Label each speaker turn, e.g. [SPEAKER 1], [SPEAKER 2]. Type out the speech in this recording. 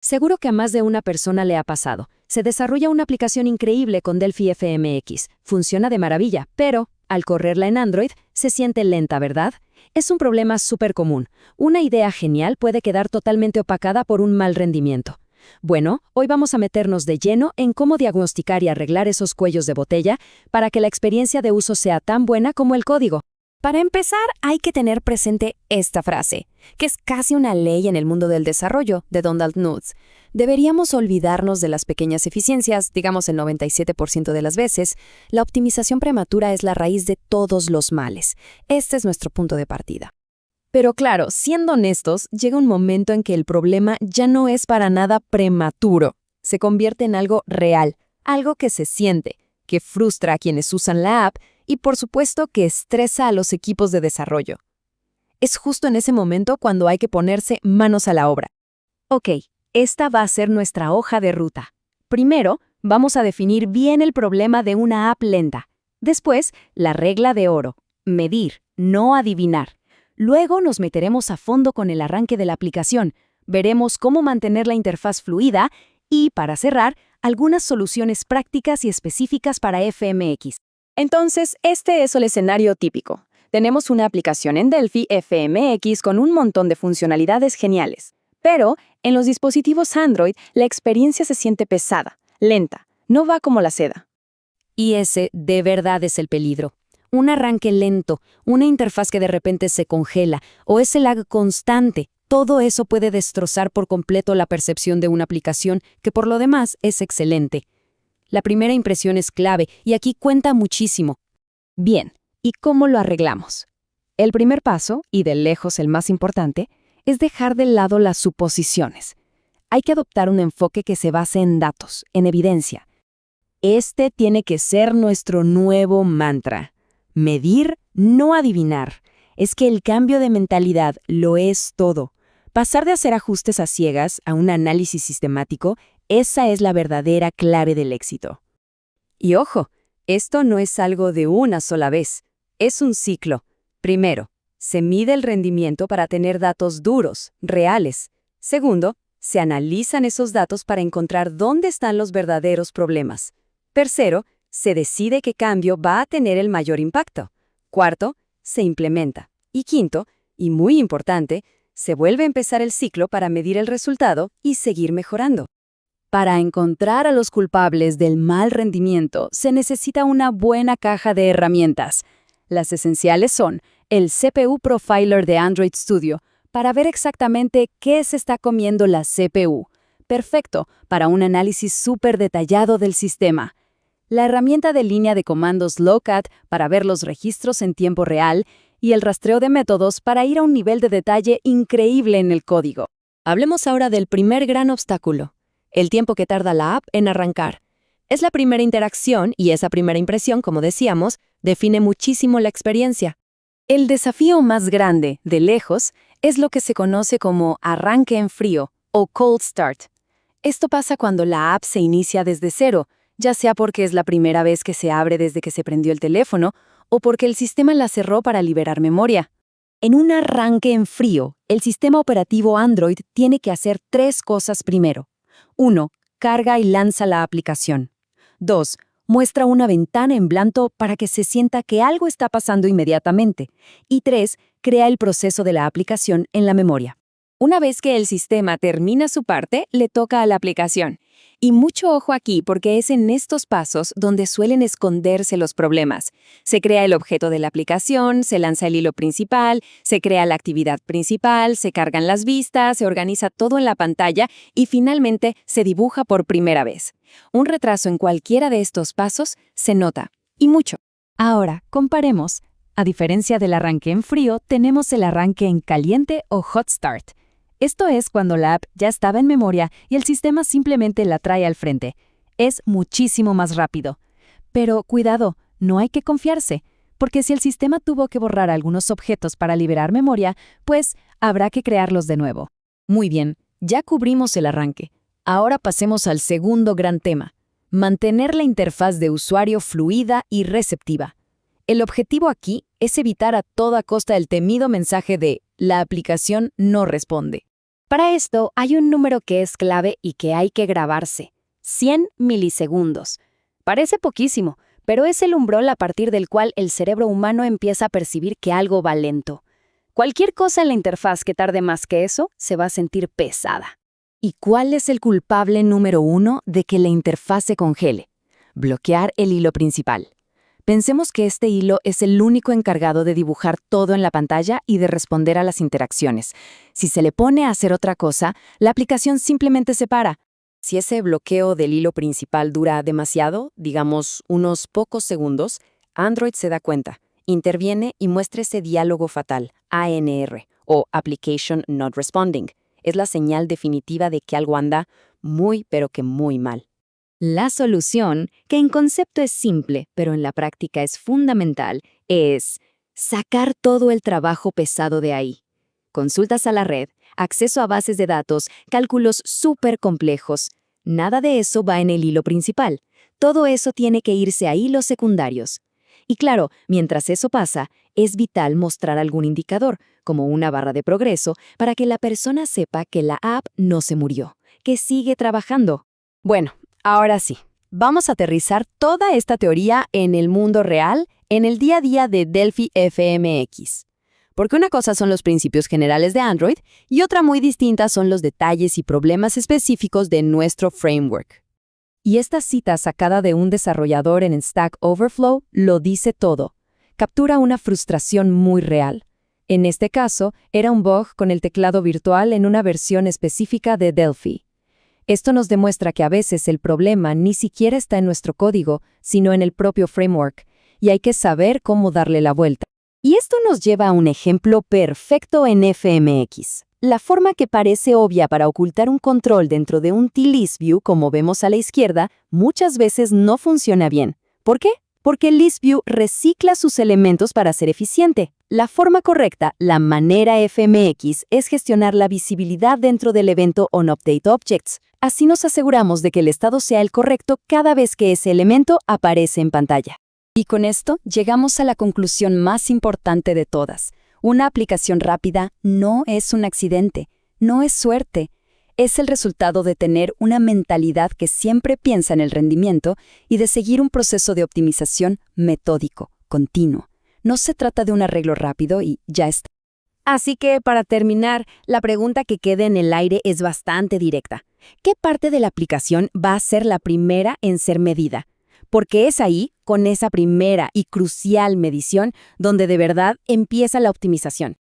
[SPEAKER 1] Seguro que a más de una persona le ha pasado. Se desarrolla una aplicación increíble con Delphi FMX. Funciona de maravilla, pero, al correrla en Android, se siente lenta, ¿verdad? Es un problema súper común. Una idea genial puede quedar totalmente opacada por un mal rendimiento. Bueno, hoy vamos a meternos de lleno en cómo diagnosticar y arreglar esos cuellos de botella para que la experiencia de uso sea tan buena como el código.
[SPEAKER 2] Para empezar, hay que tener presente esta frase, que es casi una ley en el mundo del desarrollo, de Donald Knuth. Deberíamos olvidarnos de las pequeñas eficiencias, digamos el 97% de las veces. La optimización prematura es la raíz de todos los males. Este es nuestro punto de partida. Pero claro, siendo honestos, llega un momento en que el problema ya no es para nada prematuro. Se convierte en algo real, algo que se siente, que frustra a quienes usan la app y por supuesto que estresa a los equipos de desarrollo. Es justo en ese momento cuando hay que ponerse manos a la obra. Ok, esta va a ser nuestra hoja de ruta. Primero, vamos a definir bien el problema de una app lenta. Después, la regla de oro: medir, no adivinar. Luego nos meteremos a fondo con el arranque de la aplicación. Veremos cómo mantener la interfaz fluida y, para cerrar, algunas soluciones prácticas y específicas para FMX. Entonces, este es el escenario típico. Tenemos una aplicación en Delphi FMX con un montón de funcionalidades geniales. Pero, en los dispositivos Android, la experiencia se siente pesada, lenta, no va como la seda. Y ese, de verdad, es el peligro. Un arranque lento, una interfaz que de repente se congela, o ese lag constante, todo eso puede destrozar por completo la percepción de una aplicación que por lo demás es excelente. La primera impresión es clave y aquí cuenta muchísimo. Bien, ¿y cómo lo arreglamos? El primer paso, y de lejos el más importante, es dejar de lado las suposiciones. Hay que adoptar un enfoque que se base en datos, en evidencia. Este tiene que ser nuestro nuevo mantra. Medir, no adivinar. Es que el cambio de mentalidad lo es todo. Pasar de hacer ajustes a ciegas a un análisis sistemático, esa es la verdadera clave del éxito.
[SPEAKER 1] Y ojo, esto no es algo de una sola vez, es un ciclo. Primero, se mide el rendimiento para tener datos duros, reales. Segundo, se analizan esos datos para encontrar dónde están los verdaderos problemas. Tercero, se decide qué cambio va a tener el mayor impacto. Cuarto, se implementa. Y quinto, y muy importante, se vuelve a empezar el ciclo para medir el resultado y seguir mejorando.
[SPEAKER 2] Para encontrar a los culpables del mal rendimiento, se necesita una buena caja de herramientas. Las esenciales son el CPU Profiler de Android Studio, para ver exactamente qué se está comiendo la CPU. Perfecto para un análisis súper detallado del sistema. La herramienta de línea de comandos Lowcat para ver los registros en tiempo real y el rastreo de métodos para ir a un nivel de detalle increíble en el código. Hablemos ahora del primer gran obstáculo: el tiempo que tarda la app en arrancar. Es la primera interacción y esa primera impresión, como decíamos, define muchísimo la experiencia. El desafío más grande, de lejos, es lo que se conoce como arranque en frío o cold start. Esto pasa cuando la app se inicia desde cero, ya sea porque es la primera vez que se abre desde que se prendió el teléfono o porque el sistema la cerró para liberar memoria. En un arranque en frío, el sistema operativo Android tiene que hacer 3 cosas primero. 1. Carga y lanza la aplicación. 2. Muestra una ventana en blanco para que se sienta que algo está pasando inmediatamente. Y 3. Crea el proceso de la aplicación en la memoria. Una vez que el sistema termina su parte, le toca a la aplicación. Y mucho ojo aquí, porque es en estos pasos donde suelen esconderse los problemas. Se crea el objeto de la aplicación, se lanza el hilo principal, se crea la actividad principal, se cargan las vistas, se organiza todo en la pantalla y finalmente se dibuja por primera vez. Un retraso en cualquiera de estos pasos se nota, y mucho. Ahora, comparemos. A diferencia del arranque en frío, tenemos el arranque en caliente o hot start. Esto es cuando la app ya estaba en memoria y el sistema simplemente la trae al frente. Es muchísimo más rápido. Pero cuidado, no hay que confiarse, porque si el sistema tuvo que borrar algunos objetos para liberar memoria, pues habrá que crearlos de nuevo. Muy bien, ya cubrimos el arranque. Ahora pasemos al segundo gran tema: mantener la interfaz de usuario fluida y receptiva. El objetivo aquí es evitar a toda costa el temido mensaje de "la aplicación no responde". Para esto hay un número que es clave y que hay que grabarse: 100 milisegundos. Parece poquísimo, pero es el umbral a partir del cual el cerebro humano empieza a percibir que algo va lento. Cualquier cosa en la interfaz que tarde más que eso se va a sentir pesada.
[SPEAKER 1] ¿Y cuál es el culpable número 1 de que la interfaz se congele? Bloquear el hilo principal. Pensemos que este hilo es el único encargado de dibujar todo en la pantalla y de responder a las interacciones. Si se le pone a hacer otra cosa, la aplicación simplemente se para. Si ese bloqueo del hilo principal dura demasiado, digamos unos pocos segundos, Android se da cuenta, interviene y muestra ese diálogo fatal, ANR, o Application Not Responding. Es la señal definitiva de que algo anda muy, pero que muy mal. La solución, que en concepto es simple, pero en la práctica es fundamental, es sacar todo el trabajo pesado de ahí. Consultas a la red, acceso a bases de datos, cálculos súper complejos. Nada de eso va en el hilo principal. Todo eso tiene que irse a hilos secundarios. Y claro, mientras eso pasa, es vital mostrar algún indicador, como una barra de progreso, para que la persona sepa que la app no se murió, que sigue trabajando. Bueno, ahora sí, vamos a aterrizar toda esta teoría en el mundo real, en el día a día de Delphi FMX. Porque una cosa son los principios generales de Android y otra muy distinta son los detalles y problemas específicos de nuestro framework. Y esta cita sacada de un desarrollador en Stack Overflow lo dice todo. Captura una frustración muy real. En este caso, era un bug con el teclado virtual en una versión específica de Delphi. Esto nos demuestra que a veces el problema ni siquiera está en nuestro código, sino en el propio framework, y hay que saber cómo darle la vuelta. Y esto nos lleva a un ejemplo perfecto en FMX. La forma que parece obvia para ocultar un control dentro de un T-List View, como vemos a la izquierda, muchas veces no funciona bien. ¿Por qué? Porque el List View recicla sus elementos para ser eficiente. La forma correcta, la manera FMX, es gestionar la visibilidad dentro del evento OnUpdateObjects. Así nos aseguramos de que el estado sea el correcto cada vez que ese elemento aparece en pantalla. Y con esto llegamos a la conclusión más importante de todas. Una aplicación rápida no es un accidente, no es suerte. Es el resultado de tener una mentalidad que siempre piensa en el rendimiento y de seguir un proceso de optimización metódico, continuo. No se trata de un arreglo rápido y ya está. Así que, para terminar, la pregunta que queda en el aire es bastante directa. ¿Qué parte de la aplicación va a ser la primera en ser medida? Porque es ahí, con esa primera y crucial medición, donde de verdad empieza la optimización.